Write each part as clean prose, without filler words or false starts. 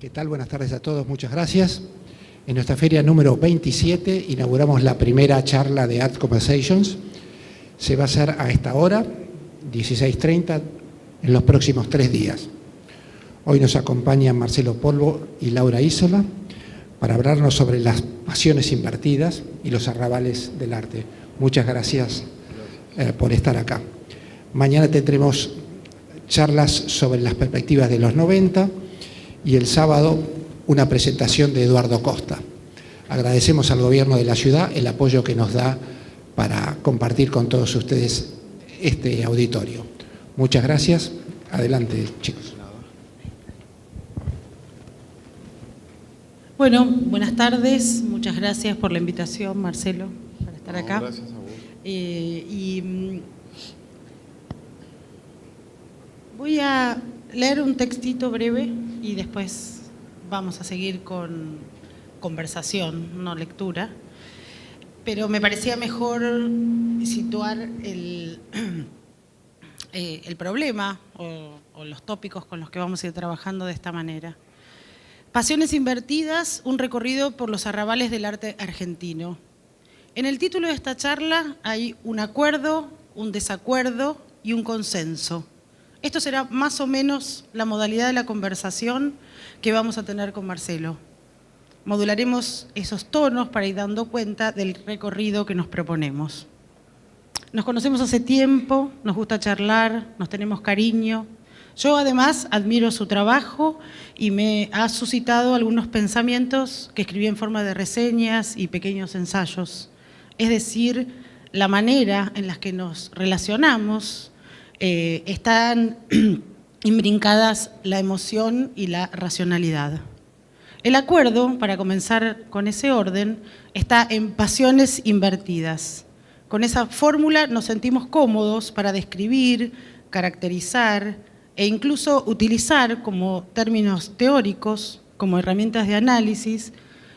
¿Qué tal? Buenas tardes a todos, muchas gracias. En nuestra feria número 27 inauguramos la primera charla de Art Conversations. Se va a hacer a esta hora, 16:30, en los próximos 3 días. Hoy nos acompañan Marcelo Polvo y Laura Isola para hablarnos sobre las pasiones invertidas y los arrabales del arte. Muchas gracias por estar acá. Mañana tendremos charlas sobre las perspectivas de los 90 y el sábado una presentación de Eduardo Costa. Agradecemos al gobierno de la ciudad el apoyo que nos da para compartir con todos ustedes este auditorio. Muchas gracias. Adelante, chicos. Bueno, buenas tardes. Muchas gracias por la invitación, Marcelo, para estar acá. Gracias a vos. Voy a leer un textito breve y después vamos a seguir con conversación, no lectura. Pero me parecía mejor situar el problema o los tópicos con los que vamos a ir trabajando de esta manera. Pasiones invertidas, un recorrido por los arrabales del arte argentino. En el título de esta charla hay un acuerdo, un desacuerdo y un consenso. Esto será más o menos la modalidad de la conversación que vamos a tener con Marcelo. Modularemos esos tonos para ir dando cuenta del recorrido que nos proponemos. Nos conocemos hace tiempo, nos gusta charlar, nos tenemos cariño. Yo además admiro su trabajo y me ha suscitado algunos pensamientos que escribí en forma de reseñas y pequeños ensayos. Es decir, la manera en la que nos relacionamos están imbrincadas la emoción y la racionalidad. El acuerdo, para comenzar con ese orden, está en pasiones invertidas. Con esa fórmula nos sentimos cómodos para describir, caracterizar e incluso utilizar como términos teóricos, como herramientas de análisis,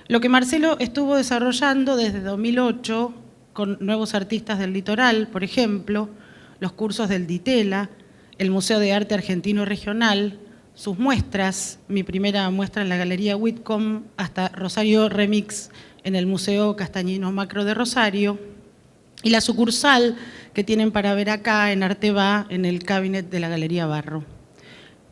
lo que Marcelo estuvo desarrollando desde 2008 con Nuevos Artistas del Litoral, por ejemplo, los cursos del Ditela, el Museo de Arte Argentino Regional, sus muestras, mi primera muestra en la Galería Whitcomb, hasta Rosario Remix en el Museo Castañino Macro de Rosario, y la sucursal que tienen para ver acá en Arteba, en el cabinet de la Galería Barro.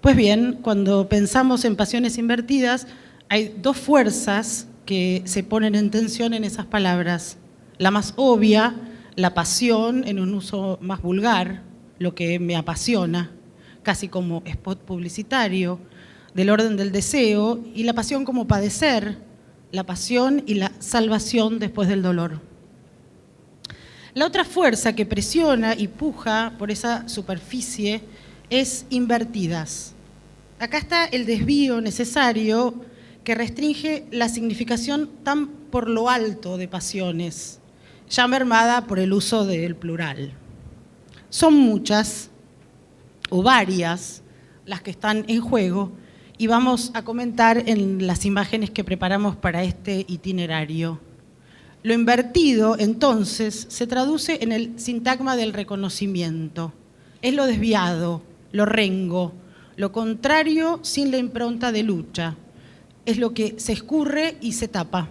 Pues bien, cuando pensamos en pasiones invertidas, hay dos fuerzas que se ponen en tensión en esas palabras. La más obvia, la pasión en un uso más vulgar, lo que me apasiona, casi como spot publicitario, del orden del deseo, y la pasión como padecer, la pasión y la salvación después del dolor. La otra fuerza que presiona y puja por esa superficie es invertidas. Acá está el desvío necesario que restringe la significación tan por lo alto de pasiones, ya mermada por el uso del plural. Son muchas o varias las que están en juego y vamos a comentar en las imágenes que preparamos para este itinerario. Lo invertido, entonces, se traduce en el sintagma del reconocimiento. Es lo desviado, lo rengo, lo contrario sin la impronta de lucha. Es lo que se escurre y se tapa.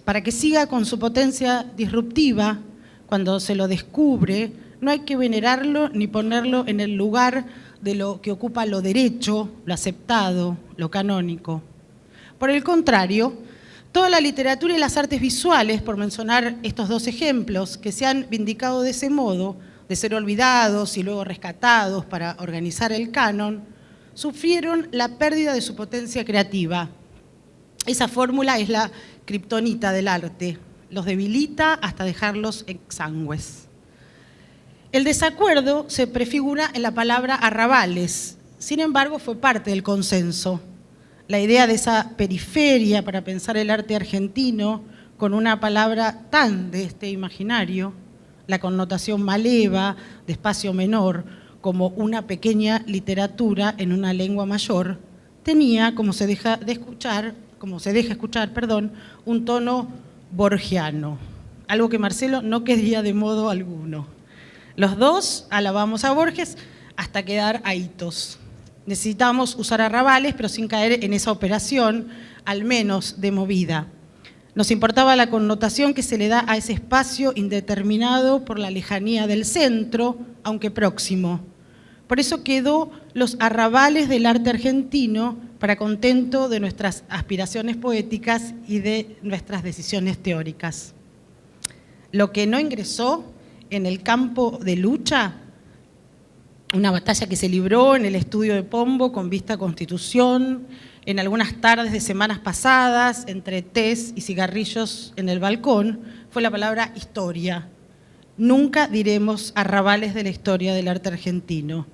Para que siga con su potencia disruptiva, cuando se lo descubre, no hay que venerarlo ni ponerlo en el lugar de lo que ocupa lo derecho, lo aceptado, lo canónico. Por el contrario, toda la literatura y las artes visuales, por mencionar estos dos ejemplos, que se han vindicado de ese modo, de ser olvidados y luego rescatados para organizar el canon, sufrieron la pérdida de su potencia creativa. Esa fórmula es la kriptonita del arte, los debilita hasta dejarlos exangües. El desacuerdo se prefigura en la palabra arrabales, sin embargo fue parte del consenso. La idea de esa periferia para pensar el arte argentino con una palabra tan de este imaginario, la connotación maleva de espacio menor como una pequeña literatura en una lengua mayor, tenía, como se deja escuchar, un tono borgiano, algo que Marcelo no quería de modo alguno. Los dos alabamos a Borges hasta quedar ahitos. Necesitamos usar arrabales, pero sin caer en esa operación, al menos de movida. Nos importaba la connotación que se le da a ese espacio indeterminado por la lejanía del centro, aunque próximo. Por eso quedó los arrabales del arte argentino, para contento de nuestras aspiraciones poéticas y de nuestras decisiones teóricas. Lo que no ingresó en el campo de lucha, una batalla que se libró en el estudio de Pombo con vista a Constitución, en algunas tardes de semanas pasadas, entre tés y cigarrillos en el balcón, fue la palabra historia. Nunca diremos arrabales de la historia del arte argentino,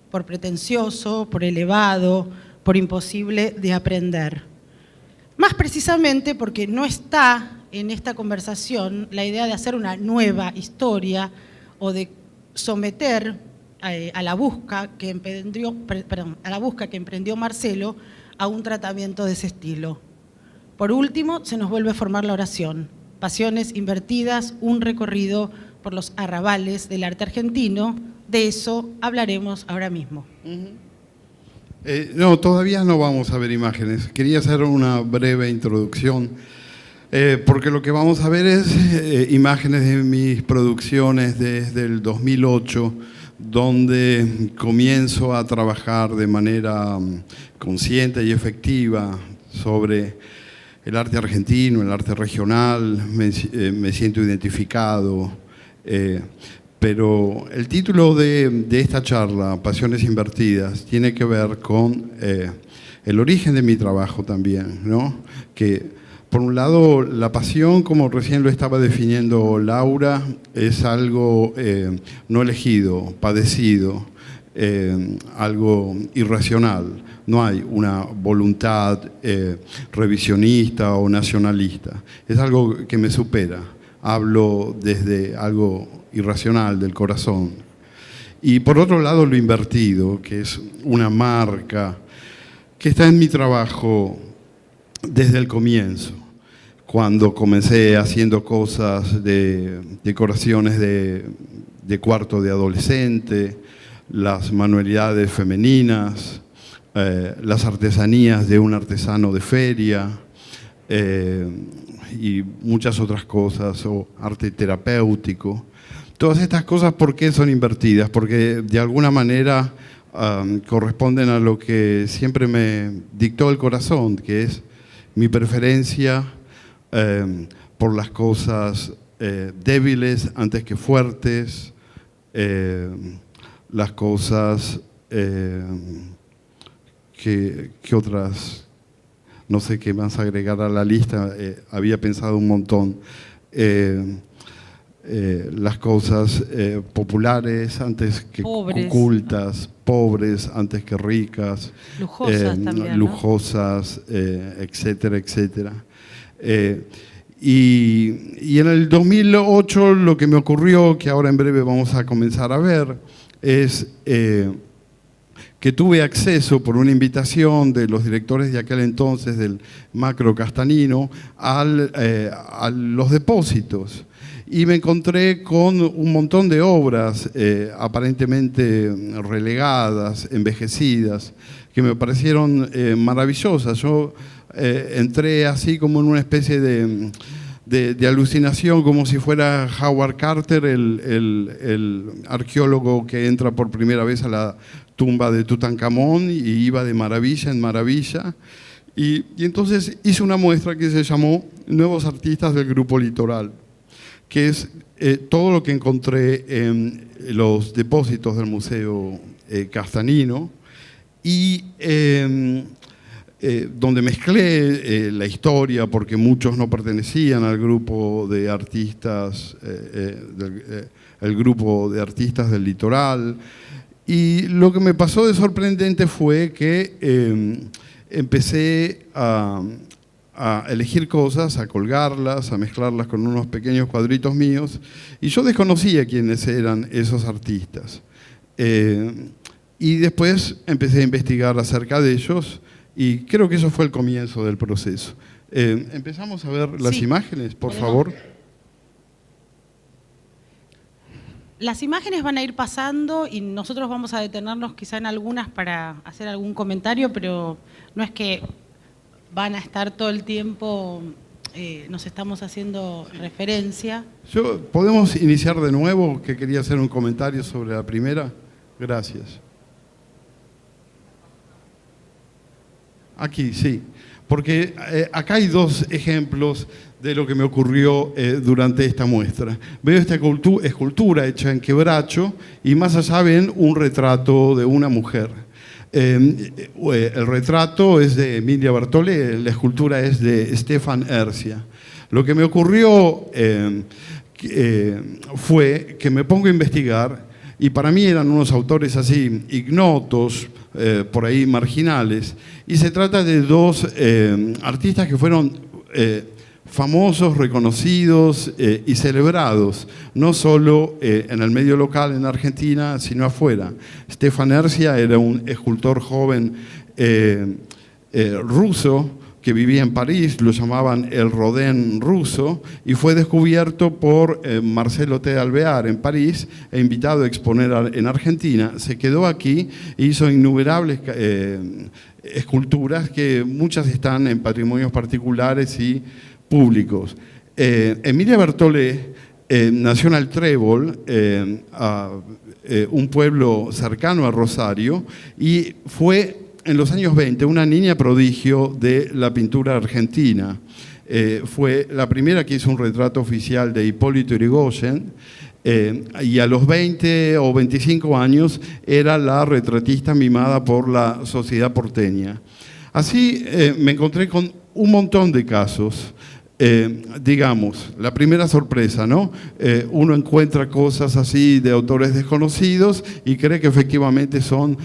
por pretencioso, por elevado, por imposible de aprender. Más precisamente porque no está en esta conversación la idea de hacer una nueva historia o de someter a la busca que emprendió Marcelo a un tratamiento de ese estilo. Por último, se nos vuelve a formar la oración. Pasiones invertidas, un recorrido por los arrabales del arte argentino. De eso hablaremos ahora mismo. No, todavía no vamos a ver imágenes. Quería hacer una breve introducción, porque lo que vamos a ver es imágenes de mis producciones desde el 2008, donde comienzo a trabajar de manera consciente y efectiva sobre el arte argentino, el arte regional. Me siento identificado. Pero el título de esta charla, Pasiones Invertidas, tiene que ver con el origen de mi trabajo también, ¿no? Que, por un lado, la pasión, como recién lo estaba definiendo Laura, es algo no elegido, padecido, algo irracional. No hay una voluntad revisionista o nacionalista. Es algo que me supera. Hablo desde algo irracional del corazón. Y por otro lado, lo invertido, que es una marca que está en mi trabajo desde el comienzo, cuando comencé haciendo cosas de decoraciones de cuarto de adolescente, las manualidades femeninas, las artesanías de un artesano de feria, y muchas otras cosas, o arte terapéutico. Todas estas cosas, ¿por qué son invertidas? Porque de alguna manera corresponden a lo que siempre me dictó el corazón, que es mi preferencia por las cosas débiles antes que fuertes, las cosas que otras... No sé qué más agregar a la lista, había pensado un montón. Las cosas populares antes que pobres, cultas, pobres antes que ricas, lujosas también, lujosas, etcétera, etcétera. Y en el 2008 lo que me ocurrió, que ahora en breve vamos a comenzar a ver, es... que tuve acceso por una invitación de los directores de aquel entonces del Macro Castanino a los depósitos, y me encontré con un montón de obras aparentemente relegadas, envejecidas, que me parecieron maravillosas. Yo entré así como en una especie de alucinación, como si fuera Howard Carter, el arqueólogo que entra por primera vez a la tumba de Tutankamón y iba de maravilla en maravilla. Y entonces hice una muestra que se llamó Nuevos Artistas del Grupo Litoral, que es todo lo que encontré en los depósitos del Museo Castanino, y donde mezclé la historia, porque muchos no pertenecían al grupo de artistas, el grupo de artistas del litoral. Y lo que me pasó de sorprendente fue que empecé a elegir cosas, a colgarlas, a mezclarlas con unos pequeños cuadritos míos, y yo desconocía quiénes eran esos artistas. Y después empecé a investigar acerca de ellos, y creo que eso fue el comienzo del proceso. Empezamos a ver las imágenes, por favor. Las imágenes van a ir pasando y nosotros vamos a detenernos quizá en algunas para hacer algún comentario, pero no es que van a estar todo el tiempo, nos estamos haciendo referencia. ¿Podemos iniciar de nuevo? Que quería hacer un comentario sobre la primera. Gracias. Aquí, sí. Porque acá hay dos ejemplos de lo que me ocurrió durante esta muestra. Veo esta escultura hecha en quebracho y más allá ven un retrato de una mujer. El retrato es de Emilia Bertollet, la escultura es de Stefan Erzia. Lo que me ocurrió fue que me pongo a investigar y para mí eran unos autores así ignotos, por ahí marginales, y se trata de dos artistas que fueron famosos, reconocidos y celebrados, no solo en el medio local en Argentina, sino afuera. Stefan Erzia era un escultor joven ruso que vivía en París, lo llamaban el Rodin ruso, y fue descubierto por Marcelo T. Alvear en París e invitado a exponer en Argentina. Se quedó aquí e hizo innumerables esculturas que muchas están en patrimonios particulares y públicos. Emilia Bertollet nació en el Trébol, un pueblo cercano a Rosario, y fue en los años 20 una niña prodigio de la pintura argentina. Fue la primera que hizo un retrato oficial de Hipólito Yrigoyen, y a los 20 o 25 años era la retratista mimada por la sociedad porteña. Así me encontré con un montón de casos. Digamos, la primera sorpresa, ¿no? Uno encuentra cosas así de autores desconocidos y cree que efectivamente son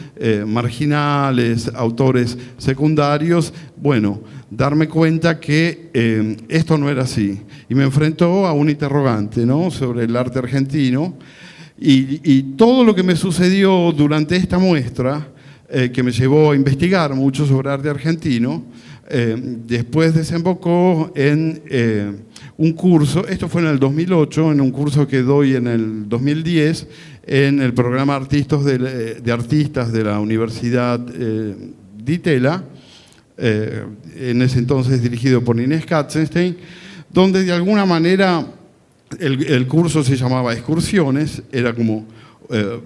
marginales, autores secundarios. Bueno, darme cuenta que esto no era así. Y me enfrentó a un interrogante, ¿no? Sobre el arte argentino y todo lo que me sucedió durante esta muestra, que me llevó a investigar mucho sobre arte argentino. Después desembocó en un curso, esto fue en el 2008, en un curso que doy en el 2010 en el programa de artistas de la Universidad Di Tella, en ese entonces dirigido por Inés Katzenstein, donde de alguna manera el curso se llamaba Excursiones, era como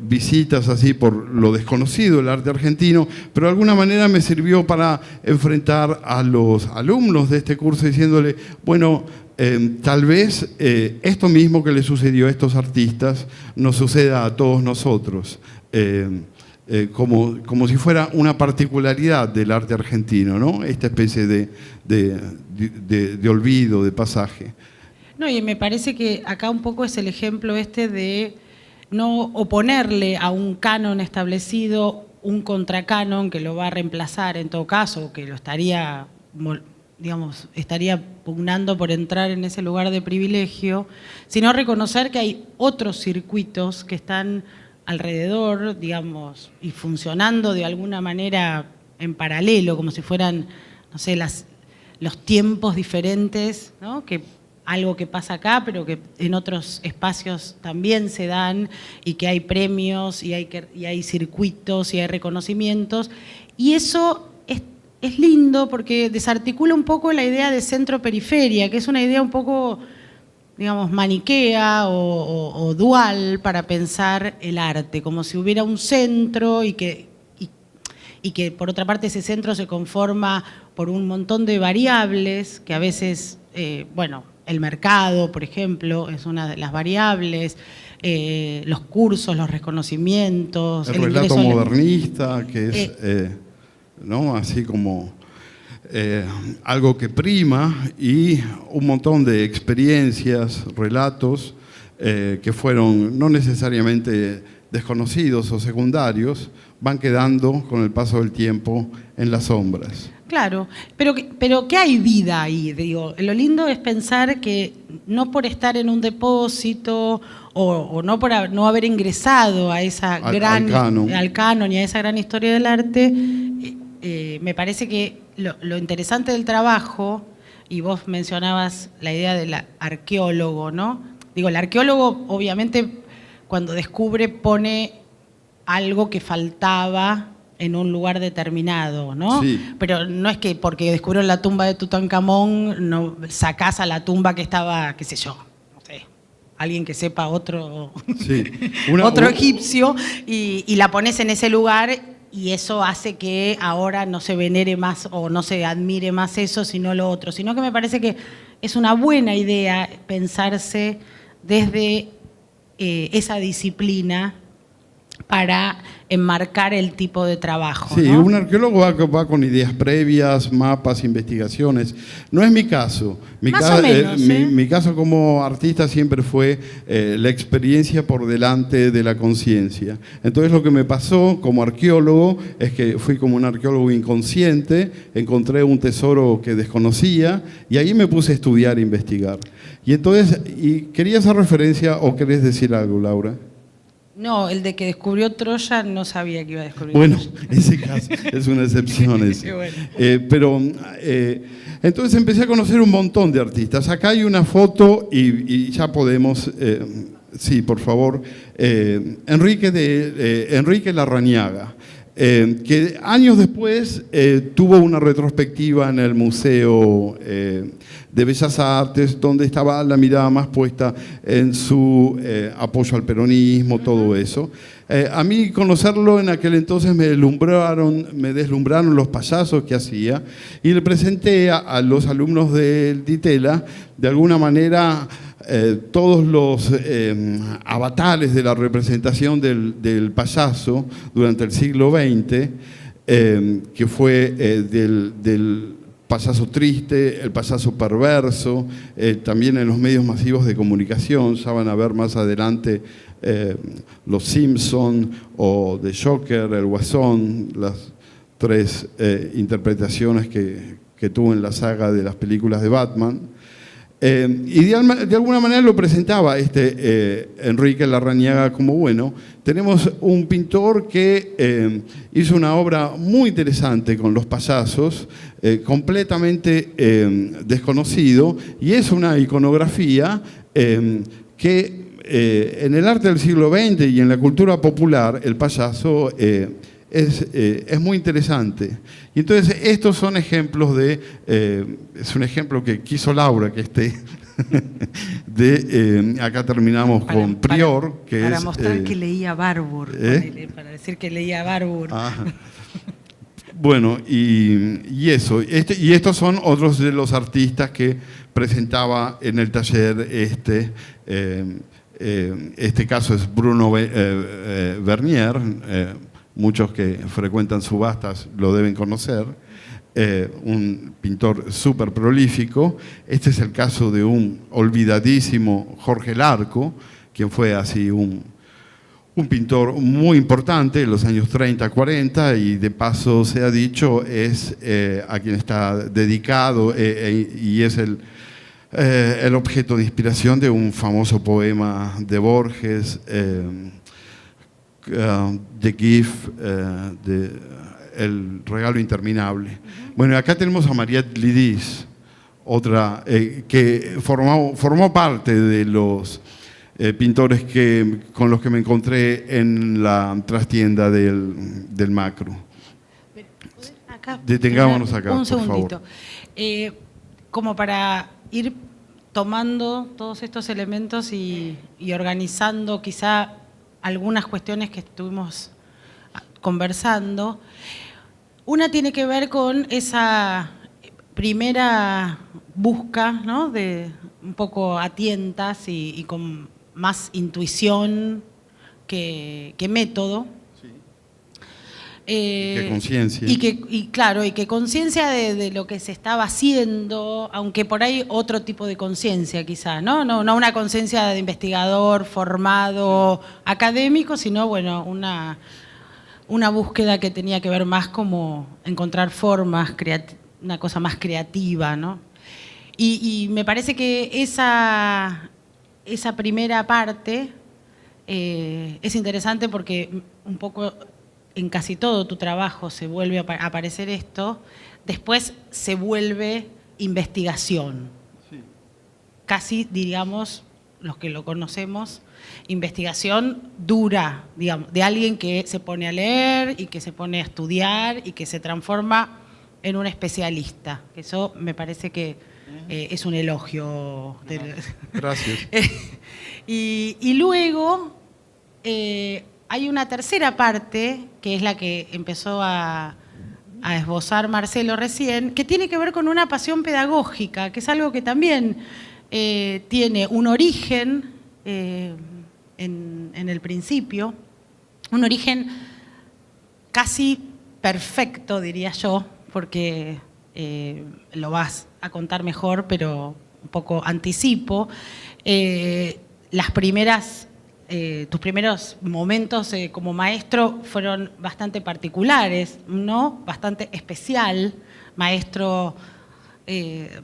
visitas así por lo desconocido del arte argentino, pero de alguna manera me sirvió para enfrentar a los alumnos de este curso diciéndole, bueno, tal vez esto mismo que le sucedió a estos artistas nos suceda a todos nosotros, como si fuera una particularidad del arte argentino, ¿no? Esta especie de olvido, de pasaje. No, y me parece que acá un poco es el ejemplo este de no oponerle a un canon establecido un contracanon que lo va a reemplazar en todo caso, que lo estaría, digamos, estaría pugnando por entrar en ese lugar de privilegio, sino reconocer que hay otros circuitos que están alrededor, digamos, y funcionando de alguna manera en paralelo, como si fueran, no sé, los tiempos diferentes, ¿no? Que algo que pasa acá, pero que en otros espacios también se dan, y que hay premios, y hay circuitos, y hay reconocimientos. Y eso es lindo porque desarticula un poco la idea de centro-periferia, que es una idea un poco, digamos, maniquea o dual para pensar el arte, como si hubiera un centro y que por otra parte ese centro se conforma por un montón de variables que a veces, bueno, el mercado, por ejemplo, es una de las variables, los cursos, los reconocimientos. El relato modernista, que es, ¿no? Así como algo que prima, y un montón de experiencias, relatos, que fueron no necesariamente desconocidos o secundarios, van quedando con el paso del tiempo en las sombras. Claro, pero ¿qué hay vida ahí? Digo, lo lindo es pensar que no por estar en un depósito o no por no haber ingresado a esa al canon y a esa gran historia del arte, me parece que lo interesante del trabajo, y vos mencionabas la idea del arqueólogo, ¿no? Digo, el arqueólogo obviamente cuando descubre pone algo que faltaba en un lugar determinado, ¿no? Sí. Pero no es que porque descubrió la tumba de Tutankamón no sacás a la tumba que estaba, qué sé yo, no sé, alguien que sepa otro, Sí. otro egipcio y la pones en ese lugar y eso hace que ahora no se venere más o no se admire más eso sino lo otro, sino que me parece que es una buena idea pensarse desde esa disciplina para enmarcar el tipo de trabajo. Sí, ¿no? un arqueólogo va con ideas previas, mapas, investigaciones. No es mi caso. Mi caso como artista siempre fue la experiencia por delante de la conciencia. Entonces lo que me pasó como arqueólogo es que fui como un arqueólogo inconsciente, encontré un tesoro que desconocía y ahí me puse a estudiar e investigar. Y entonces, ¿querías hacer referencia o querés decir algo, Laura? No, el de que descubrió Troya no sabía que iba a descubrir Bueno, Troya. ese caso es una excepción. Qué bueno. Pero entonces empecé a conocer un montón de artistas. Acá hay una foto y ya podemos, sí, por favor, Enrique Larrañaga, que años después tuvo una retrospectiva en el Museo de Bellas Artes, donde estaba la mirada más puesta en su apoyo al peronismo, todo eso. A mí conocerlo en aquel entonces me deslumbraron los payasos que hacía y le presenté a los alumnos del Ditela, de alguna manera, todos los avatares de la representación del payaso durante el siglo XX, que fue del payaso triste, el payaso perverso, también en los medios masivos de comunicación, ya van a ver más adelante Los Simpson o The Joker, El Guasón, las tres interpretaciones que tuvo en la saga de las películas de Batman. Y de alguna manera lo presentaba Enrique Larrañaga como bueno. Tenemos un pintor que hizo una obra muy interesante con los payasos, completamente desconocido, y es una iconografía que en el arte del siglo XX y en la cultura popular el payaso es muy interesante. Y entonces estos son ejemplos es un ejemplo que quiso Laura que esté, acá terminamos con Prior, que para es... mostrar que leía Barbour, para decir que leía Barbour. Bueno, y eso, y estos son otros de los artistas que presentaba en el taller este caso es Bruno Vernier, muchos que frecuentan subastas lo deben conocer, un pintor súper prolífico. Este es el caso de un olvidadísimo Jorge Larco, quien fue así un pintor muy importante en los años 30, 40, y de paso se ha dicho, es a quien está dedicado y es el objeto de inspiración de un famoso poema de Borges, The Gift, El regalo interminable. Bueno, acá tenemos a Mariette Lidis, otra que formó parte de los pintores con los que me encontré en la trastienda del Macro. Acá, Detengámonos acá, un por segundito. favor. Como para ir tomando todos estos elementos y organizando quizá algunas cuestiones que estuvimos conversando. Una tiene que ver con esa primera busca, ¿no?, de un poco a tientas y con más intuición que método. Sí. Que conciencia. Y que conciencia de lo que se estaba haciendo, aunque por ahí otro tipo de conciencia quizás, ¿no? No una conciencia de investigador formado académico, sino bueno, una búsqueda que tenía que ver más como encontrar formas, una cosa más creativa, ¿no? Y me parece que esa primera parte es interesante porque un poco en casi todo tu trabajo se vuelve a aparecer esto, después se vuelve investigación. Sí. Casi, diríamos, los que lo conocemos, investigación dura, digamos, de alguien que se pone a leer y que se pone a estudiar y que se transforma en un especialista. Eso me parece que es un elogio. Gracias. Y luego hay una tercera parte, que es la que empezó a esbozar Marcelo recién, que tiene que ver con una pasión pedagógica, que es algo que también tiene un origen en el principio, un origen casi perfecto, diría yo, porque lo vas a contar mejor, pero un poco anticipo. Tus primeros momentos como maestro fueron bastante particulares, ¿no? Bastante especial, maestro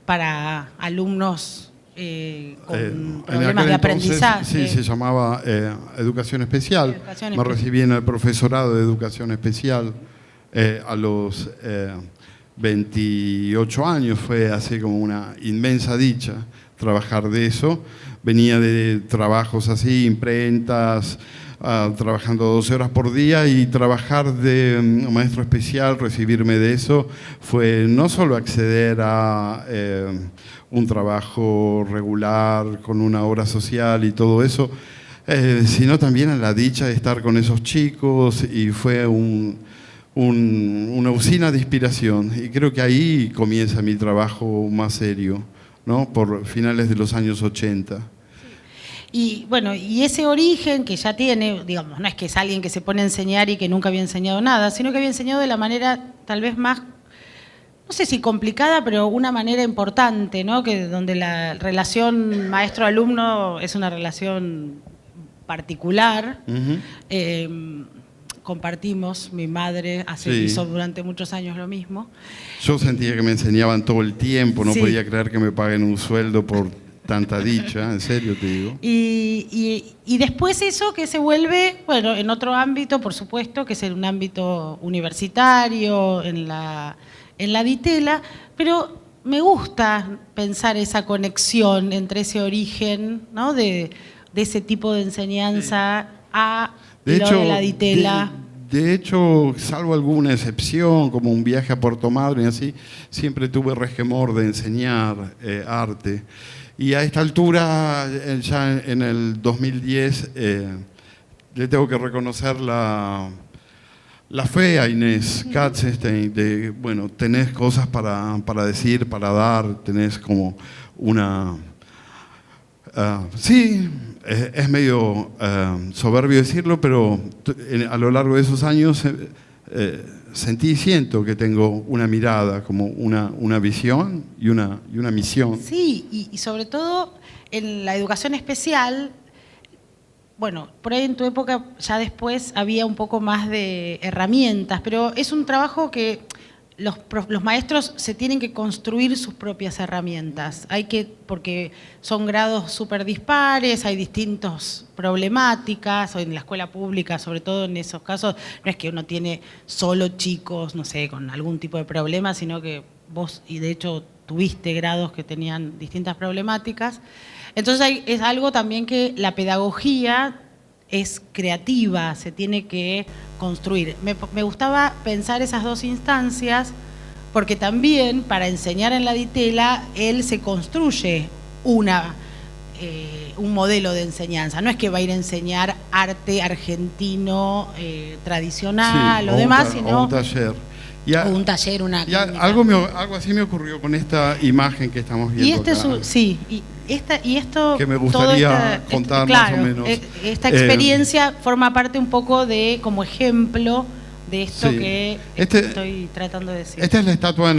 para alumnos con problemas de aprendizaje. Entonces, sí, se llamaba Educación Especial. Me recibí en el profesorado de Educación Especial a los 28 años. Fue así como una inmensa dicha trabajar de eso. Venía de trabajos así, imprentas, trabajando 12 horas por día, y trabajar de maestro especial, recibirme de eso, fue no solo acceder a un trabajo regular con una obra social y todo eso, sino también a la dicha de estar con esos chicos, y fue una usina de inspiración, y creo que ahí comienza mi trabajo más serio, ¿no? Por finales de los años 80. Y bueno, y ese origen que ya tiene, digamos, no es que es alguien que se pone a enseñar y que nunca había enseñado nada, sino que había enseñado de la manera tal vez más, no sé si complicada, pero una manera importante, ¿no? Que donde la relación maestro-alumno es una relación particular. Compartimos, mi madre hizo durante muchos años lo mismo. Yo sentía que me enseñaban todo el tiempo, no podía creer que me paguen un sueldo por tanta dicha, en serio te digo. Y después eso que se vuelve, bueno, en otro ámbito, por supuesto, que es en un ámbito universitario, en la Ditela, pero me gusta pensar esa conexión entre ese origen, ¿no? de ese tipo de enseñanza de la Ditela. De hecho, salvo alguna excepción, como un viaje a Puerto Madryn, así, siempre tuve resquemor de enseñar arte. Y a esta altura, ya en el 2010, le tengo que reconocer la fe a Inés Katzenstein de, bueno, tenés cosas para decir, para dar, tenés como una... sí, es medio soberbio decirlo, pero a lo largo de esos años sentí y siento que tengo una mirada, como una visión y una misión. Sí, y sobre todo en la educación especial, bueno, por ahí en tu época ya después había un poco más de herramientas, pero es un trabajo que los maestros se tienen que construir sus propias herramientas. Porque son grados súper dispares, hay distintas problemáticas, o en la escuela pública, sobre todo en esos casos, no es que uno tiene solo chicos, no sé, con algún tipo de problema, sino que vos, y de hecho tuviste grados que tenían distintas problemáticas. Entonces es algo también que la pedagogía es creativa, se tiene que construir. Me gustaba pensar esas dos instancias, porque también para enseñar en la Ditela, él se construye un modelo de enseñanza. No es que va a ir a enseñar arte argentino tradicional o demás, sino... un taller. Un taller, algo así me ocurrió con esta imagen que estamos viendo. Y esto que me gustaría contar claro, más o menos. Esta experiencia forma parte un poco de como ejemplo de esto que estoy tratando de decir. Esta es la estatua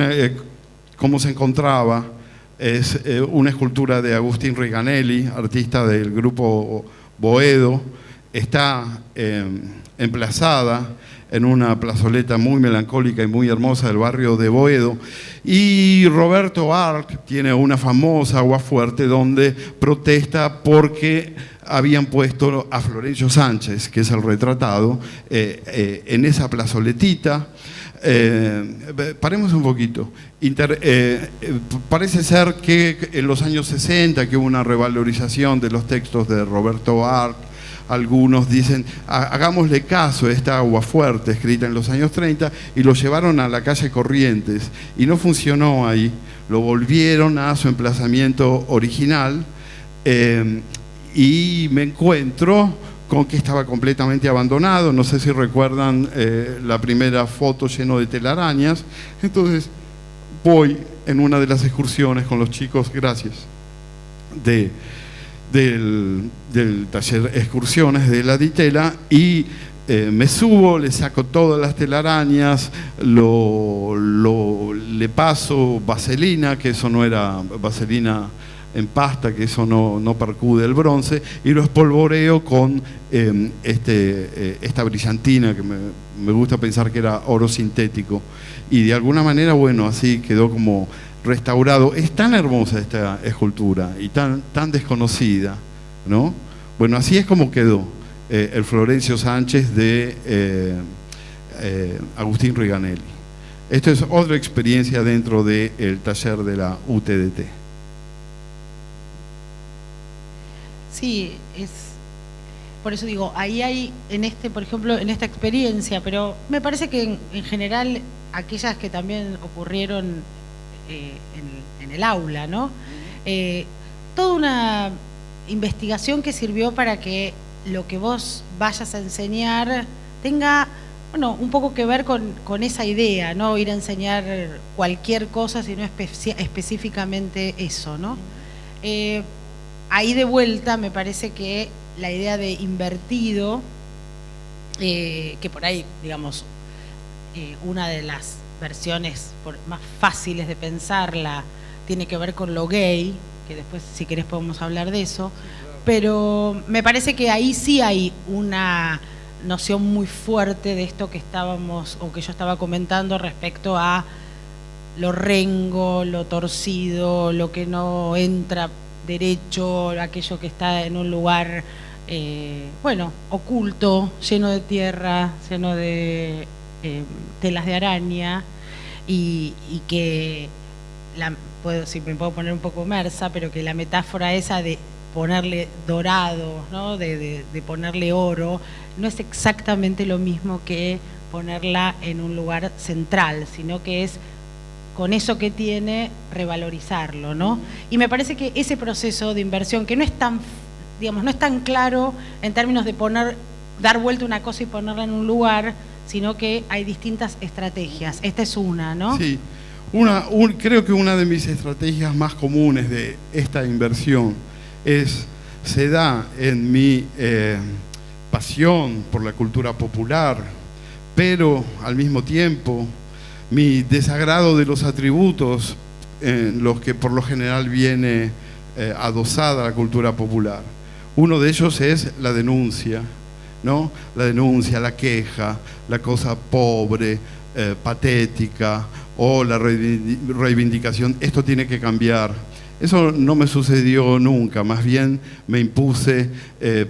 como se encontraba. Es una escultura de Agustín Riganelli, artista del grupo Boedo. Está emplazada en una plazoleta muy melancólica y muy hermosa del barrio de Boedo. Y Roberto Arlt tiene una famosa aguafuerte donde protesta porque habían puesto a Florencio Sánchez, que es el retratado, en esa plazoletita. Paremos un poquito. Parece ser que en los años 60 que hubo una revalorización de los textos de Roberto Arlt. Algunos dicen, hagámosle caso a esta aguafuerte escrita en los años 30, y lo llevaron a la calle Corrientes y no funcionó ahí, lo volvieron a su emplazamiento original, y me encuentro con que estaba completamente abandonado. No sé si recuerdan la primera foto lleno de telarañas. Entonces voy en una de las excursiones con los chicos, gracias, del taller excursiones de la Ditela, y me subo, le saco todas las telarañas, le paso vaselina, que eso no era vaselina en pasta, que eso no percude el bronce, y lo espolvoreo con esta brillantina, que me gusta pensar que era oro sintético, y de alguna manera, bueno, así quedó como restaurado. Es tan hermosa esta escultura y tan desconocida, ¿no? Bueno, así es como quedó el Florencio Sánchez de Agustín Riganelli. Esto es otra experiencia dentro del taller de la UTDT. Sí, por eso digo, ahí hay, por ejemplo, en esta experiencia, pero me parece que en general aquellas que también ocurrieron en el aula, ¿no? Toda una investigación que sirvió para que lo que vos vayas a enseñar tenga, bueno, un poco que ver con esa idea, no ir a enseñar cualquier cosa, sino específicamente eso, ¿no? Ahí de vuelta me parece que la idea de invertido, que por ahí, digamos, una de las versiones más fáciles de pensarla tiene que ver con lo gay, que después si querés podemos hablar de eso, pero me parece que ahí sí hay una noción muy fuerte de esto que yo estaba comentando respecto a lo rengo, lo torcido, lo que no entra derecho, aquello que está en un lugar, bueno, oculto, lleno de tierra, lleno de telas de araña, y que, si me puedo poner un poco mersa, pero que la metáfora esa de ponerle dorado, ¿no? de ponerle oro, no es exactamente lo mismo que ponerla en un lugar central, sino que es con eso que tiene, revalorizarlo, ¿no? Y me parece que ese proceso de inversión, que no es tan, digamos, no es tan claro en términos de dar vuelta una cosa y ponerla en un lugar, sino que hay distintas estrategias. Esta es una, ¿no? Sí, creo que una de mis estrategias más comunes de esta inversión se da en mi pasión por la cultura popular, pero al mismo tiempo mi desagrado de los atributos en los que por lo general viene adosada la cultura popular. Uno de ellos es la denuncia, ¿no? La denuncia, la queja, la cosa pobre, patética, o la reivindicación. Esto tiene que cambiar. Eso no me sucedió nunca, más bien me impuse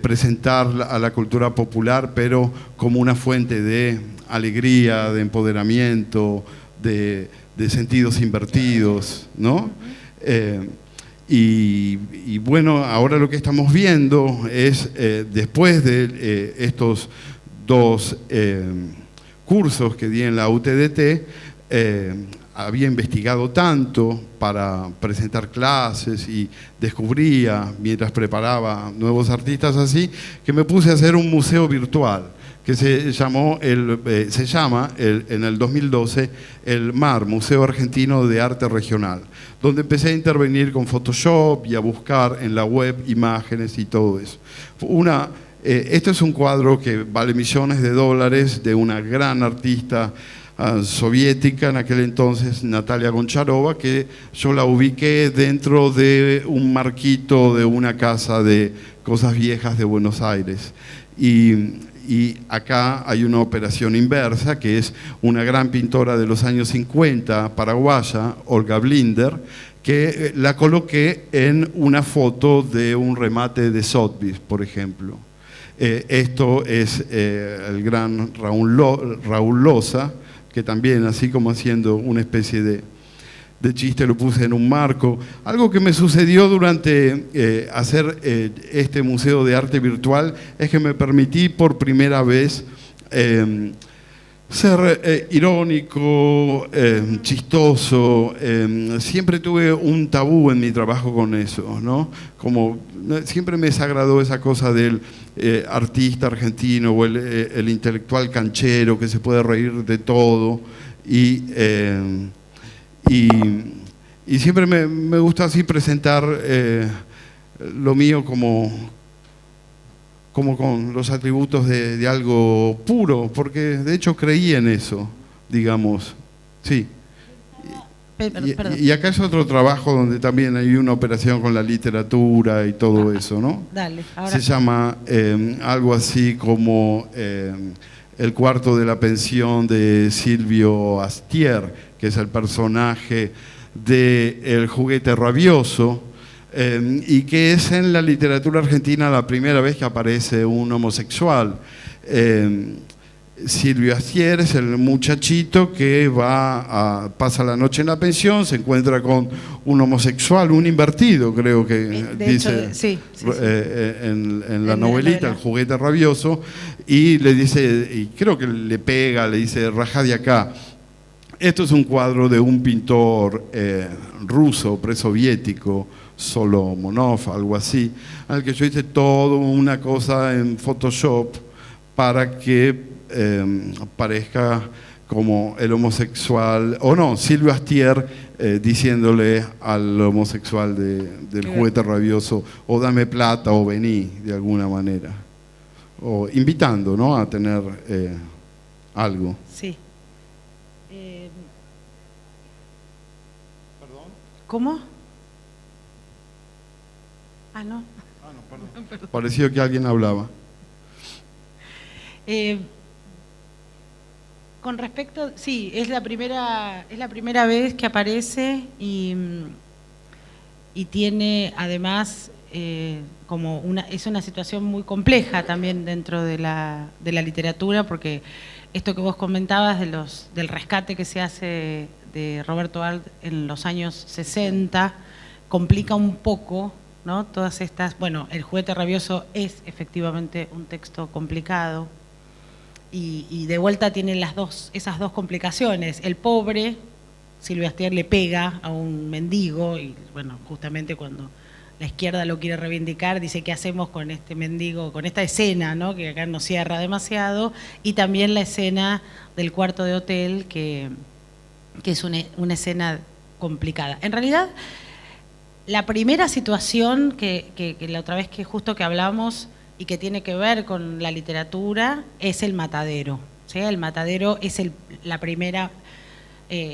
presentar a la cultura popular, pero como una fuente de alegría, de empoderamiento, de sentidos invertidos, ¿no? Y bueno, ahora lo que estamos viendo es, después de estos dos cursos que di en la UTDT, había investigado tanto para presentar clases y descubría, mientras preparaba nuevos artistas así, que me puse a hacer un museo virtual que se llama en el 2012 el MAR, Museo Argentino de Arte Regional, donde empecé a intervenir con Photoshop y a buscar en la web imágenes y todo eso. Esto es un cuadro que vale millones de dólares, de una gran artista soviética en aquel entonces, Natalia Goncharova, que yo la ubiqué dentro de un marquito de una casa de cosas viejas de Buenos Aires. y acá hay una operación inversa, que es una gran pintora de los años 50, paraguaya, Olga Blinder, que la coloqué en una foto de un remate de Sotheby's, por ejemplo. Esto es el gran Raúl Loza, que también, así como haciendo una especie de chiste, lo puse en un marco. Algo que me sucedió durante hacer este Museo de Arte Virtual es que me permití por primera vez ser irónico, chistoso. Siempre tuve un tabú en mi trabajo con eso, ¿no? Como siempre me desagradó esa cosa del artista argentino o el intelectual canchero que se puede reír de todo y siempre me gusta así presentar lo mío como con los atributos de algo puro, porque de hecho creí en eso, digamos, sí. Y acá es otro trabajo donde también hay una operación con la literatura y todo eso, ¿no? Dale, ahora. Se llama algo así como El cuarto de la pensión de Silvio Astier, que es el personaje de El juguete rabioso, y que es en la literatura argentina la primera vez que aparece un homosexual. Silvio Astier es el muchachito que pasa la noche en la pensión, se encuentra con un homosexual, un invertido, creo que dice hecho, sí. en la novelita, El juguete rabioso, y le dice, y creo que le pega, le dice, rajá de acá. Esto es un cuadro de un pintor ruso, presoviético, Solomonov, algo así, al que yo hice todo una cosa en Photoshop para que parezca como el homosexual, o no, Silvio Astier diciéndole al homosexual del juguete rabioso, o dame plata o vení, de alguna manera, o invitando, ¿no?, a tener algo. Sí. ¿Cómo? Ah, no. Perdón. Pareció que alguien hablaba. Con respecto, sí, es la primera vez que aparece y tiene además es una situación muy compleja también dentro de la literatura, porque esto que vos comentabas del rescate que se hace de Roberto Arlt en los años 60 complica un poco, ¿no?, todas estas. Bueno, El juguete rabioso es efectivamente un texto complicado y de vuelta tiene esas dos complicaciones. El pobre, Silvio Astier, le pega a un mendigo y, bueno, justamente cuando la izquierda lo quiere reivindicar, dice ¿qué hacemos con este mendigo, con esta escena, ¿no?, que acá nos cierra demasiado? Y también la escena del cuarto de hotel, que es una escena complicada. En realidad, la primera situación que la otra vez que justo que hablamos y que tiene que ver con la literatura es el matadero, ¿sí? El matadero es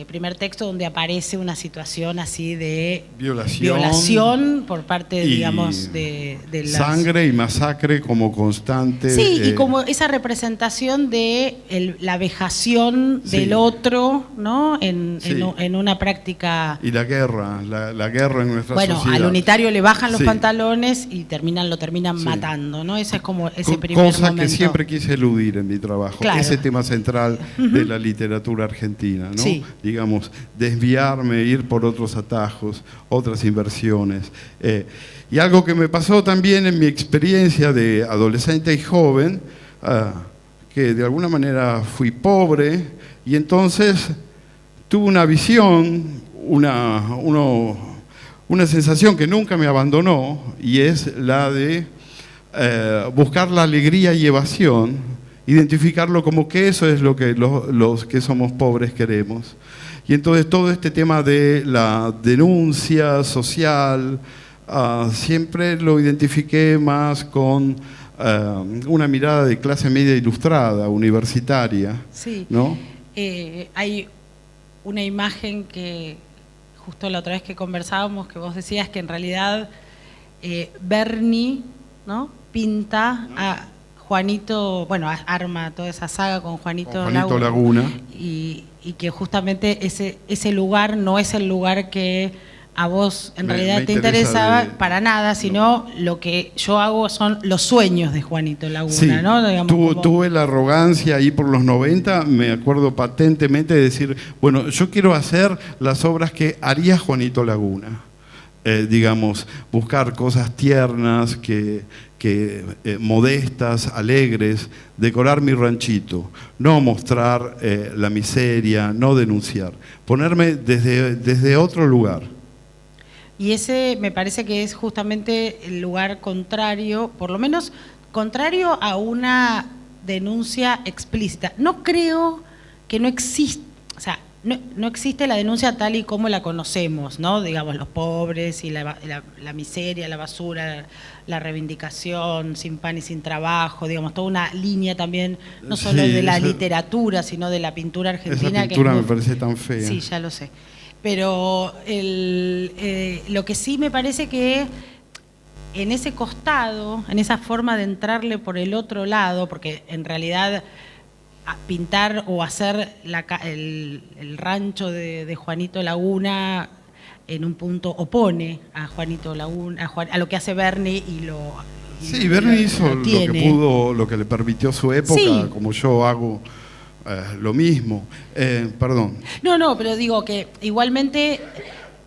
primer texto donde aparece una situación así de violación por parte, digamos, de sangre y masacre como constante. Sí, y como esa representación de la vejación del otro, ¿no?, en una práctica. Y la guerra en nuestra sociedad. Bueno, al unitario le bajan los pantalones y lo terminan matando, ¿no? Ese es como ese primer cosa momento. que siempre quise eludir en mi trabajo, claro. Ese tema central de la literatura argentina, ¿no? Sí. Digamos, desviarme, ir por otros atajos, otras inversiones. Y algo que me pasó también en mi experiencia de adolescente y joven, que de alguna manera fui pobre, y entonces tuve una visión, una sensación que nunca me abandonó, y es la de buscar la alegría y evasión, identificarlo como que eso es lo que los que somos pobres queremos. Y entonces todo este tema de la denuncia social, siempre lo identifiqué más con una mirada de clase media ilustrada, universitaria. Sí, ¿no? Hay una imagen que justo la otra vez que conversábamos, que vos decías que en realidad Berni, ¿no?, pinta a Juanito, bueno, arma toda esa saga con Juanito Laguna. Y que justamente ese lugar no es el lugar que a vos en realidad te interesaba para nada, sino lo que yo hago son los sueños de Juanito Laguna, sí, ¿no? Digamos, tuve la arrogancia ahí por los 90, me acuerdo patentemente de decir, bueno, yo quiero hacer las obras que haría Juanito Laguna. Digamos, buscar cosas tiernas, modestas, alegres, decorar mi ranchito, no mostrar la miseria, no denunciar, ponerme desde otro lugar. Y ese me parece que es justamente el lugar contrario, por lo menos contrario a una denuncia explícita. No creo que no exista, o sea, no existe la denuncia tal y como la conocemos, ¿no? Digamos, los pobres y la miseria, la basura, la reivindicación, sin pan y sin trabajo, digamos, toda una línea también, no solo de la literatura, sino de la pintura argentina. Esa pintura me parece tan fea. Sí, ya lo sé. Pero lo que sí me parece que en ese costado, en esa forma de entrarle por el otro lado, porque en realidad pintar o hacer el rancho de Juanito Laguna en un punto opone a Juanito Laguna, a lo que hace Berni y lo... Sí, Berni hizo lo que pudo, lo que le permitió su época, sí. Como yo hago lo mismo. Perdón. No, pero digo que igualmente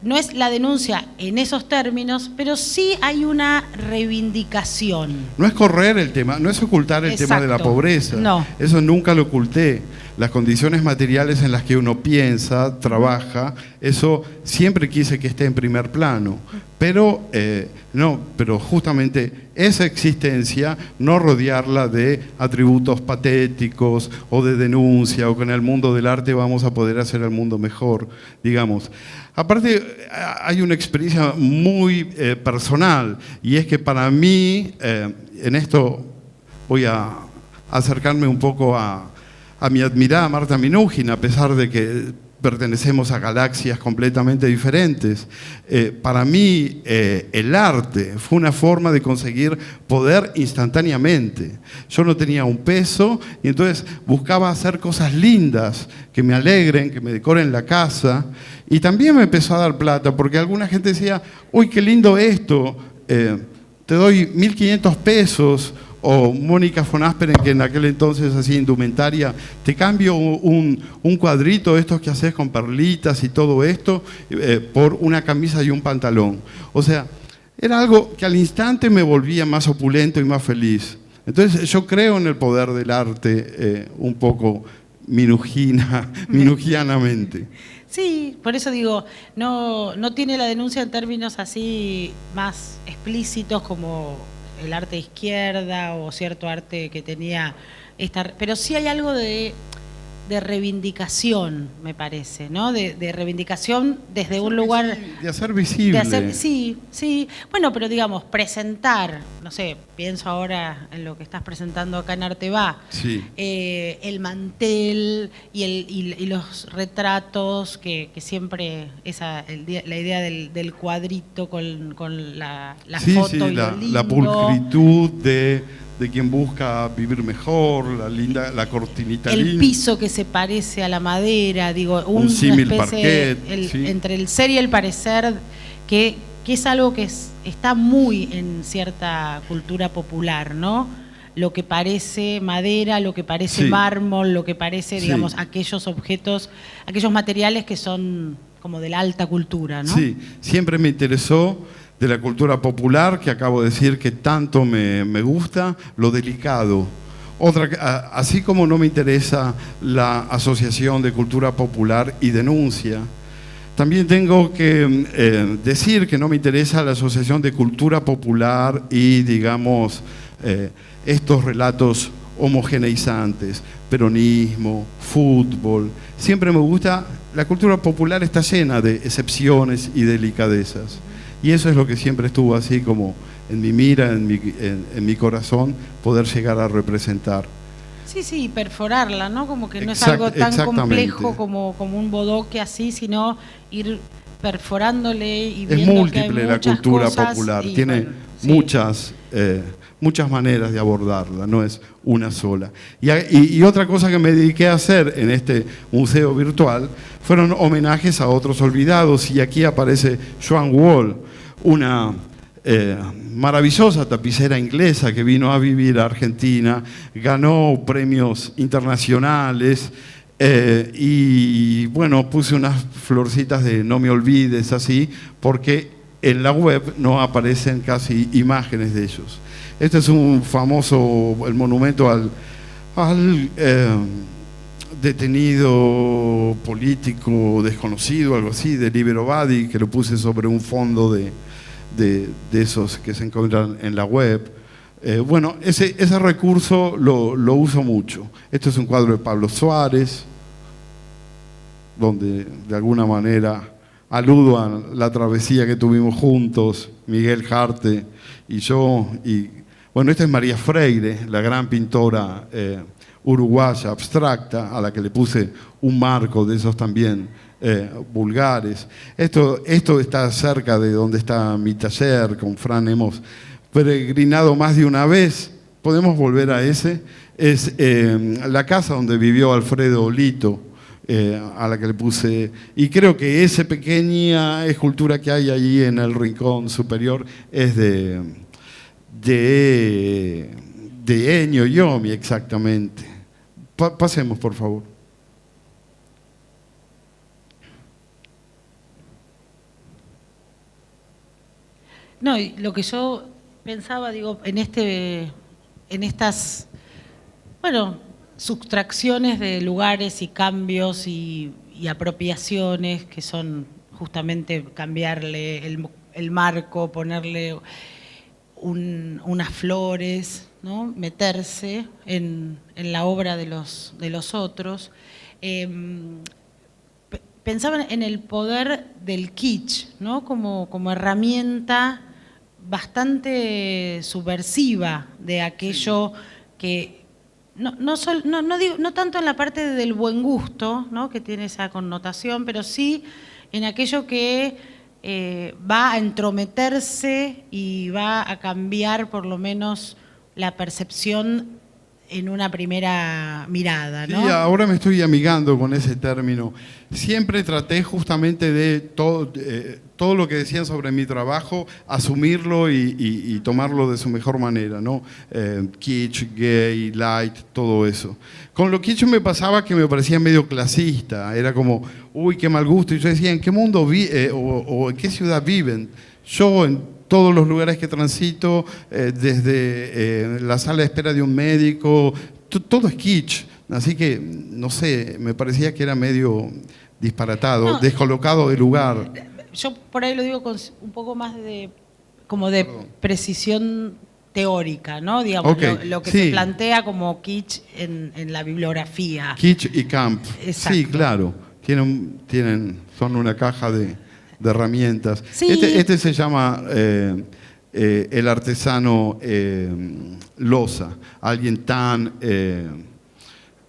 no es la denuncia en esos términos, pero sí hay una reivindicación. No es correr el tema, no es ocultar el tema de la pobreza. No. Eso nunca lo oculté. Las condiciones materiales en las que uno piensa, trabaja, eso siempre quise que esté en primer plano. Pero pero justamente esa existencia, no rodearla de atributos patéticos o de denuncia, o que en el mundo del arte vamos a poder hacer el mundo mejor, digamos. Aparte, hay una experiencia muy personal, y es que para mí, en esto voy a acercarme un poco a mi admirada Marta Minujin, a pesar de que pertenecemos a galaxias completamente diferentes. Para mí, el arte fue una forma de conseguir poder instantáneamente. Yo no tenía un peso y entonces buscaba hacer cosas lindas que me alegren, que me decoren la casa. Y también me empezó a dar plata, porque alguna gente decía, uy, qué lindo esto, te doy 1.500 pesos, o Mónica von Asperen, que en aquel entonces hacía indumentaria, te cambio un cuadrito, estos que haces con perlitas y todo esto, por una camisa y un pantalón. O sea, era algo que al instante me volvía más opulento y más feliz. Entonces yo creo en el poder del arte un poco minujianamente. Sí, por eso digo, no tiene la denuncia en términos así más explícitos como el arte de izquierda o cierto arte que tenía pero sí hay algo de reivindicación, me parece, ¿no? De reivindicación desde un lugar... De hacer visible. Sí. Bueno, pero digamos, presentar, no sé, pienso ahora en lo que estás presentando acá en Arte Va, sí. El mantel y los retratos, que siempre la idea del cuadrito con la foto y lo lindo. La pulcritud de quien busca vivir mejor, la cortinita linda. El piso que se parece a la madera, digo, un símil parquet. Sí. Entre el ser y el parecer, que es algo que está muy en cierta cultura popular, ¿no? Lo que parece madera, lo que parece mármol, lo que parece, digamos, aquellos objetos, aquellos materiales que son como de la alta cultura, ¿no? Sí, siempre me interesó de la cultura popular, que acabo de decir que tanto me gusta, lo delicado. Así como no me interesa la asociación de cultura popular y denuncia, también tengo que decir que no me interesa la asociación de cultura popular y, digamos, estos relatos homogeneizantes, peronismo, fútbol. Siempre me gusta, la cultura popular está llena de excepciones y delicadezas. Y eso es lo que siempre estuvo así como en mi mira, en mi corazón, poder llegar a representar. Sí, perforarla, ¿no? Como que no es algo tan complejo como un bodoque así, sino ir perforándole y viendo es múltiple que hay la cultura cosas popular, y, tiene bueno, Sí. Muchas maneras de abordarla, no es una sola. Y otra cosa que me dediqué a hacer en este museo virtual fueron homenajes a otros olvidados, y aquí aparece Joan Wall, una maravillosa tapicera inglesa que vino a vivir a Argentina, ganó premios internacionales, y bueno, puse unas florcitas de no me olvides así, porque en la web no aparecen casi imágenes de ellos. Este es un famoso, el monumento al detenido político desconocido, algo así, de Libero Badi, que lo puse sobre un fondo de esos que se encuentran en la web. Bueno, ese recurso lo uso mucho. Este es un cuadro de Pablo Suárez, donde de alguna manera aludo a la travesía que tuvimos juntos, Miguel Jarte y yo. Y bueno, esta es María Freire, la gran pintora uruguaya abstracta, a la que le puse un marco de esos también vulgares. Esto está cerca de donde está mi taller. Con Fran hemos peregrinado más de una vez. Podemos volver a ese. Es la casa donde vivió Alfredo Lito, a la que le puse, y creo que esa pequeña escultura que hay allí en el rincón superior es de Ennio Iomi, exactamente. Pasemos, por favor. No, y lo que yo pensaba, digo, en estas, bueno, sustracciones de lugares y cambios y apropiaciones, que son justamente cambiarle el marco, ponerle unas flores, ¿no? Meterse en la obra de los otros. Pensaba en el poder del kitsch, ¿no? Como herramienta bastante subversiva de aquello que no tanto en la parte del buen gusto, ¿no? Que tiene esa connotación, pero sí en aquello que va a entrometerse y va a cambiar por lo menos la percepción en una primera mirada, ¿no? Sí, ahora me estoy amigando con ese término. Siempre traté justamente de todo lo que decían sobre mi trabajo, asumirlo y tomarlo de su mejor manera, ¿no? Kitsch, gay, light, todo eso. Con lo kitsch me pasaba que me parecía medio clasista, era como, uy, qué mal gusto. Y yo decía, ¿en qué mundo o en qué ciudad viven? Yo en todos los lugares que transito, desde la sala de espera de un médico, todo es kitsch. Así que, no sé, me parecía que era medio disparatado, descolocado de lugar. Yo por ahí lo digo con un poco más de precisión teórica, ¿no? Digamos, okay, lo que sí. se plantea como kitsch en la bibliografía. Kitsch y camp. Exacto. Sí, claro. Son una caja de herramientas. Sí. Este se llama el artesano Loza, alguien tan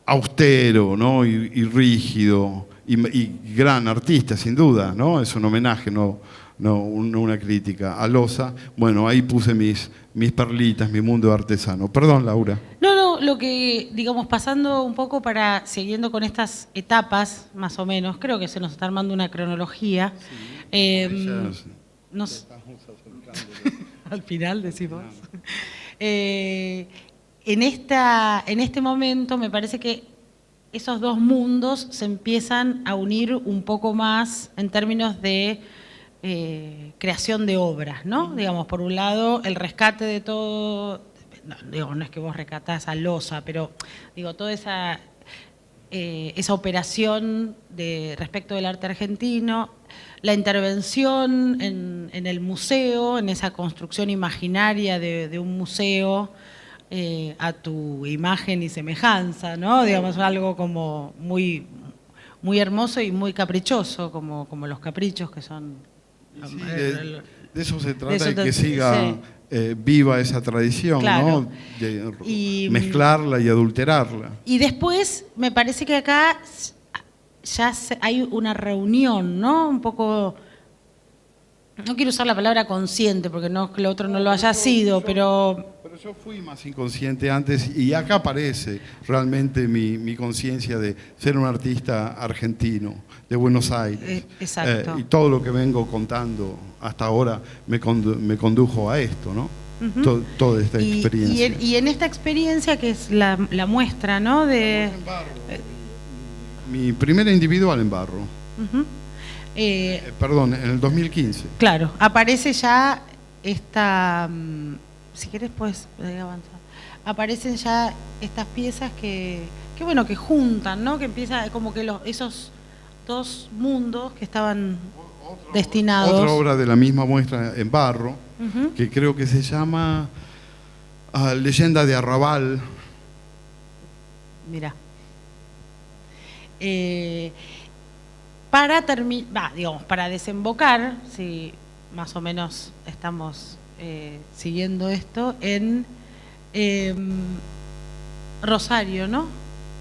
austero, ¿no? y rígido y gran artista, sin duda, ¿no? Es un homenaje, no una crítica a Loza. Bueno, ahí puse mis perlitas, mi mundo artesano. Perdón, Laura. No, lo que, digamos, pasando un poco siguiendo con estas etapas, más o menos, creo que se nos está armando una cronología. Sí, al final decimos. En este momento me parece que esos dos mundos se empiezan a unir un poco más en términos de creación de obras, ¿no? Digamos, por un lado, el rescate de todo, no es que vos rescatás a Loza, pero digo, toda esa operación respecto del arte argentino, la intervención en el museo, en esa construcción imaginaria de un museo a tu imagen y semejanza, ¿no? Digamos, algo como muy, muy hermoso y muy caprichoso, como los caprichos que son... Sí, de eso se trata, de que siga viva esa tradición, claro. ¿no? De mezclarla y adulterarla. Y después me parece que acá ya hay una reunión, ¿no? Un poco no quiero usar la palabra consciente, porque no es que lo otro no lo haya sido, pero yo fui más inconsciente antes y acá aparece realmente mi conciencia de ser un artista argentino, de Buenos Aires. Exacto. Y todo lo que vengo contando hasta ahora me condujo a esto, ¿no? Toda esta experiencia. Y en esta experiencia, que es la muestra, ¿no? Mi primera individual en barro. Perdón, en el 2015. Claro, aparece ya esta... si querés puedes avanzar. Aparecen ya estas piezas que bueno, que juntan, ¿no? Que empieza como que esos dos mundos que estaban destinados. Otra obra de la misma muestra en barro, que creo que se llama Leyenda de Arrabal. Mirá. Para desembocar, si más o menos estamos siguiendo esto, en Rosario, ¿no?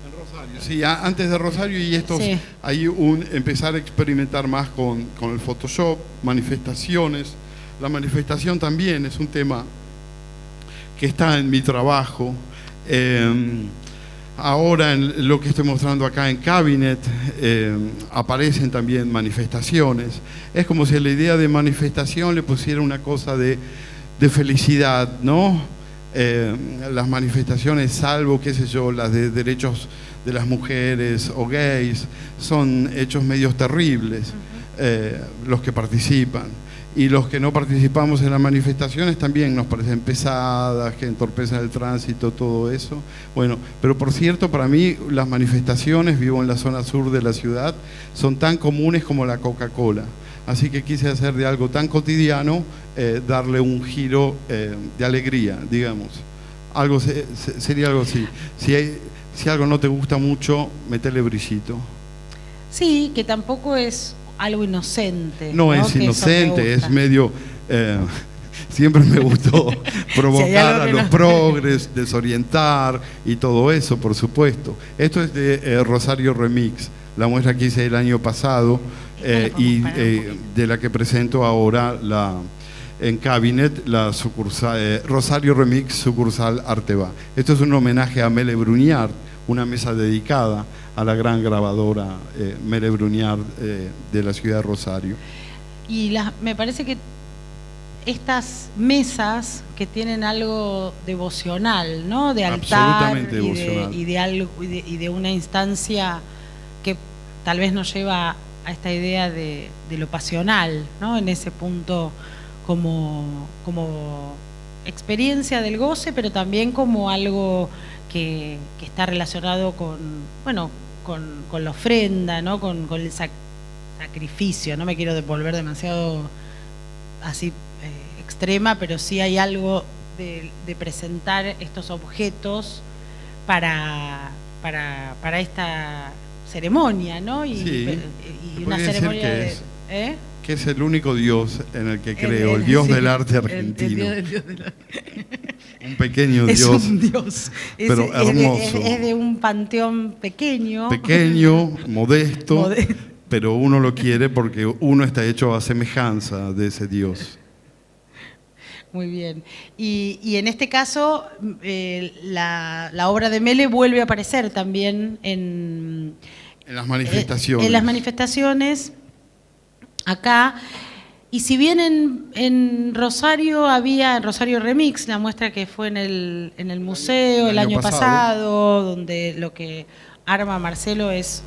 En Rosario, sí, antes de Rosario, y estos Sí. hay empezar a experimentar más con el Photoshop, manifestaciones. La manifestación también es un tema que está en mi trabajo. Ahora, en lo que estoy mostrando acá en Cabinet, aparecen también manifestaciones. Es como si a la idea de manifestación le pusiera una cosa de felicidad, ¿no? Las manifestaciones, salvo, qué sé yo, las de derechos de las mujeres o gays, son hechos medios terribles, los que participan. Y los que no participamos en las manifestaciones también nos parecen pesadas, que entorpecen el tránsito, todo eso. Bueno, pero por cierto, para mí las manifestaciones, vivo en la zona sur de la ciudad, son tan comunes como la Coca-Cola. Así que quise hacer de algo tan cotidiano, darle un giro de alegría, digamos. Sería algo así. Si algo no te gusta mucho, metele brillito. Sí, que tampoco es algo inocente. No es inocente, es medio... siempre me gustó provocar a los progres, desorientar y todo eso, por supuesto. Esto es de Rosario Remix, la muestra que hice el año pasado y de la que presento ahora en Cabinet, la sucursal, Rosario Remix, sucursal Arteba. Esto es un homenaje a Mele Bruñard, una mesa dedicada a la gran grabadora Mele Bruñard de la ciudad de Rosario. Y me parece que estas mesas que tienen algo devocional, ¿no? De altar y de una instancia que tal vez nos lleva a esta idea de lo pasional, ¿no? En ese punto como experiencia del goce, pero también como algo que está relacionado con la ofrenda, ¿no? Con el sacrificio. No me quiero volver demasiado así extrema, pero sí hay algo de presentar estos objetos para esta ceremonia, ¿no? Y una ceremonia que es el único Dios en el que creo, el Dios del arte argentino. Un pequeño Dios. Es un Dios. Pero hermoso. Es de un panteón pequeño. Pequeño, modesto, pero uno lo quiere porque uno está hecho a semejanza de ese Dios. Muy bien. Y en este caso, la obra de Mele vuelve a aparecer también en las manifestaciones. En las manifestaciones, acá. Y si bien en Rosario había, en Rosario Remix, la muestra que fue en el museo el año pasado, donde lo que arma Marcelo es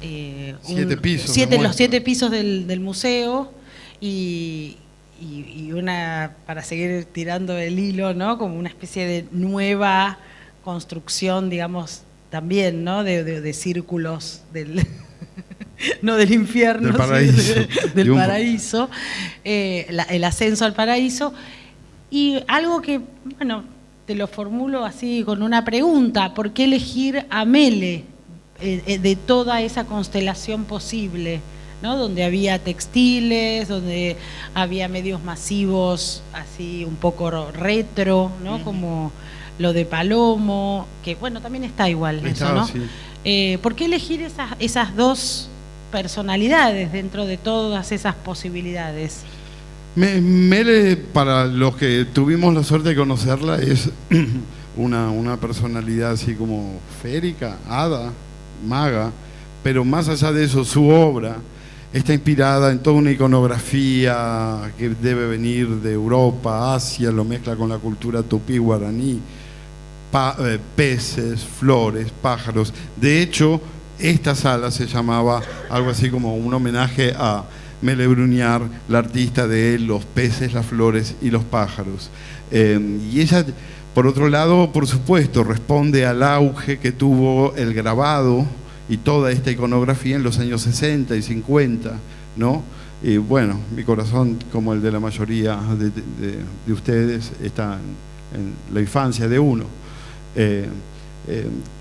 los 7 pisos del museo y para seguir tirando el hilo, ¿no? Como una especie de nueva construcción, digamos, también, ¿no? De círculos no del infierno, del paraíso, sí, del paraíso, el ascenso al paraíso. Y algo que, bueno, te lo formulo así con una pregunta: ¿por qué elegir a Mele de toda esa constelación posible, ¿no? Donde había textiles, donde había medios masivos así un poco retro, ¿no? Como lo de Palomo, que bueno, también está igual eso, ¿no? Sí. ¿Por qué elegir esas dos personalidades dentro de todas esas posibilidades. Mele, para los que tuvimos la suerte de conocerla, es una personalidad así como férica, hada, maga, pero más allá de eso, su obra está inspirada en toda una iconografía que debe venir de Europa, Asia, lo mezcla con la cultura tupí, guaraní, peces, flores, pájaros. De hecho, esta sala se llamaba algo así como un homenaje a Mele Bruniar, la artista de los peces, las flores y los pájaros. Y ella, por otro lado, por supuesto, responde al auge que tuvo el grabado y toda esta iconografía en los años 60 y 50, ¿no? Y bueno, mi corazón, como el de la mayoría de ustedes, está en la infancia de uno.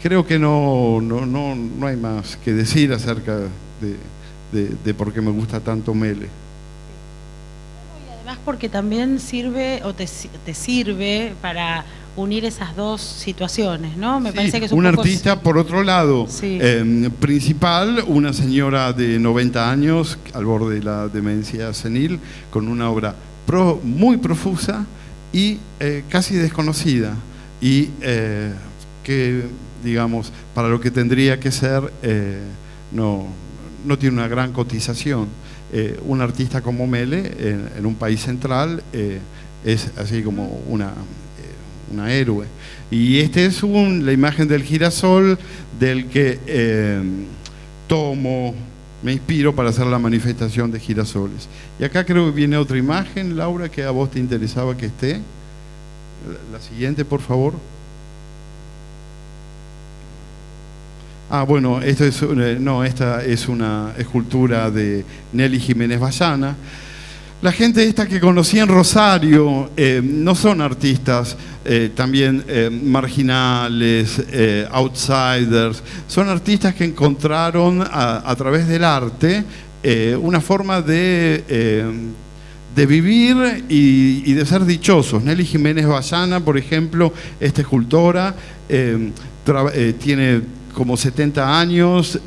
Creo que no hay más que decir acerca de por qué me gusta tanto Mele. Y además porque también sirve o te sirve para unir esas dos situaciones, ¿no? Me parece que es un artista, por otro lado, sí, principal, una señora de 90 años al borde de la demencia senil, con una obra muy profusa y casi desconocida, y que, digamos, para lo que tendría que ser, no tiene una gran cotización. Un artista como Mele, en un país central, es así como una héroe. Y este es la imagen del girasol, del que me inspiro para hacer la manifestación de girasoles. Y acá creo que viene otra imagen, Laura, que a vos te interesaba que esté. La siguiente, por favor. Bueno, esta es una escultura de Nelly Jiménez Bayana. La gente esta que conocí en Rosario no son artistas también marginales, outsiders, son artistas que encontraron a través del arte una forma de vivir y de ser dichosos. Nelly Jiménez Bayana, por ejemplo, esta escultora, tiene como 70 años,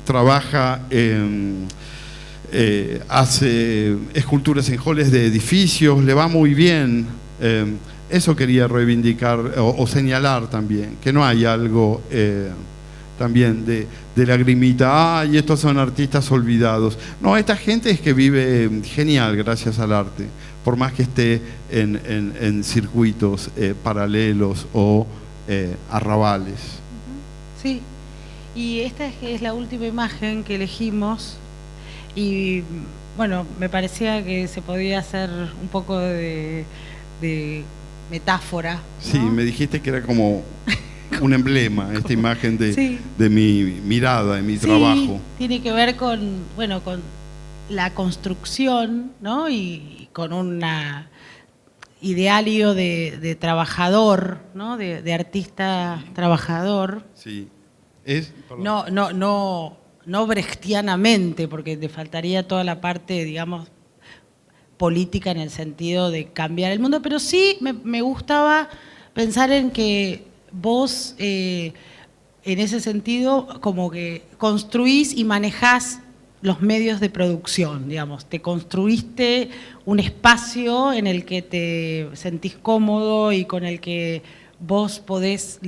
trabaja hace esculturas en halls de edificios, le va muy bien. Eso quería reivindicar o señalar también, que no hay algo también de lagrimita, y estos son artistas olvidados. No, esta gente es que vive genial gracias al arte, por más que esté en circuitos paralelos o arrabales. Sí, y esta es la última imagen que elegimos. Y bueno, me parecía que se podía hacer un poco de metáfora, ¿no? Sí, me dijiste que era como un emblema, esta imagen de mi mirada, de mi trabajo. Tiene que ver con la construcción, ¿no? Y con un ideario de trabajador, ¿no? De artista trabajador. Sí. No brechtianamente, porque te faltaría toda la parte, digamos, política en el sentido de cambiar el mundo, pero sí me gustaba pensar en que vos, en ese sentido, como que construís y manejás los medios de producción, digamos, te construiste un espacio en el que te sentís cómodo y con el que vos podés,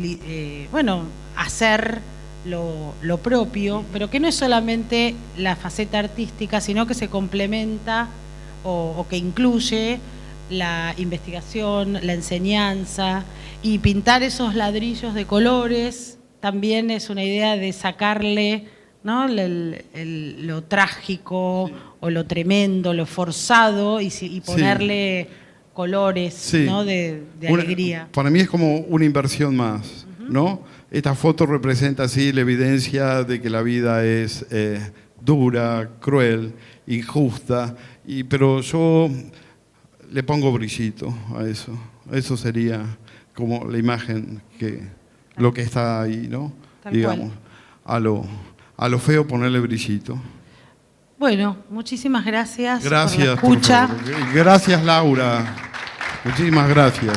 hacer lo propio, pero que no es solamente la faceta artística, sino que se complementa o que incluye la investigación, la enseñanza, y pintar esos ladrillos de colores también es una idea de sacarle, ¿no? lo trágico, sí, o lo tremendo, lo forzado, y ponerle colores, sí, ¿no? de alegría. Para mí es como una inversión más, ¿no? Esta foto representa así la evidencia de que la vida es dura, cruel, injusta, pero yo le pongo brillito a eso. Eso sería como la imagen, lo que está ahí, ¿no? Tal digamos, cual. A lo feo ponerle brillito. Bueno, muchísimas gracias. Gracias por la escucha. Gracias, Laura. Muchísimas gracias.